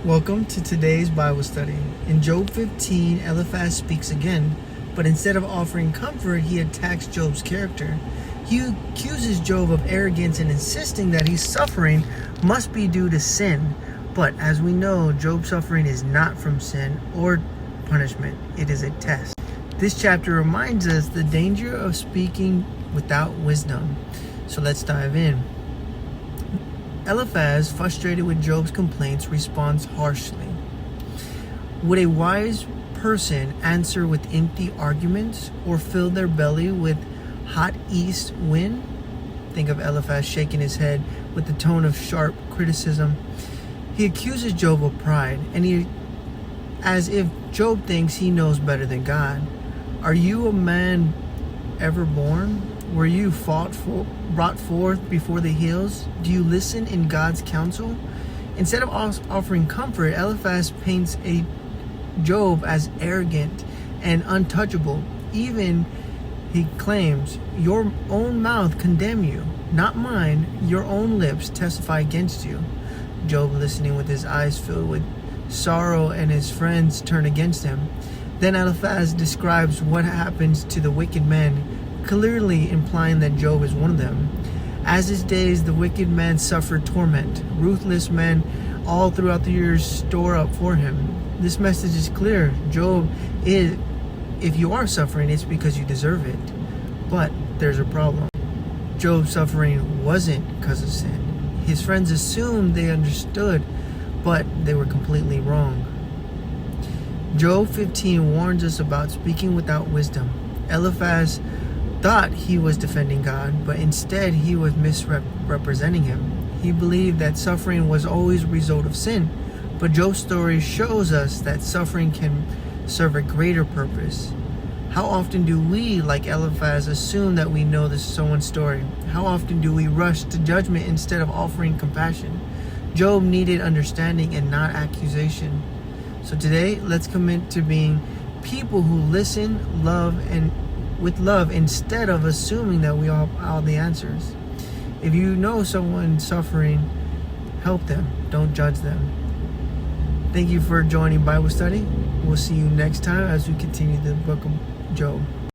Welcome to today's Bible study. In Job 15, Eliphaz speaks again, but instead of offering comfort, he attacks Job's character. He accuses Job of arrogance and insisting that his suffering must be due to sin. But as we know, Job's suffering is not from sin or punishment. It is a test. This chapter reminds us the danger of speaking without wisdom. So let's dive in. Eliphaz, frustrated with Job's complaints, responds harshly. Would a wise person answer with empty arguments or fill their belly with hot east wind? Think of Eliphaz shaking his head with the tone of sharp criticism. He accuses Job of pride, as if Job thinks he knows better than God. Are you a man ever born? Were you brought forth before the hills? Do you listen in God's counsel? Instead of offering comfort, Eliphaz paints Job as arrogant and untouchable. Even he claims, your own mouth condemn you, not mine. Your own lips testify against you. Job listening with his eyes filled with sorrow, and his friends turn against him. Then Eliphaz describes what happens to the wicked men, clearly implying that Job is one of them. As his days, the wicked man suffered torment. Ruthless men all throughout the years store up for him. This message is clear. Job is, if you are suffering, it's because you deserve it. But there's a problem. Job's suffering wasn't because of sin. His friends assumed they understood, but they were completely wrong. Job 15 warns us about speaking without wisdom. Eliphaz thought he was defending God, but instead he was misrepresenting him. He believed that suffering was always a result of sin, but Job's story shows us that suffering can serve a greater purpose. How often do we, like Eliphaz, assume that we know someone's story? How often do we rush to judgment instead of offering compassion? Job needed understanding and not accusation. So today, let's commit to being people who listen, love, and with love instead of assuming that we all have the answers. If you know someone suffering, help them. Don't judge them. Thank you for joining Bible study. We'll see you next time as we continue the book of Job.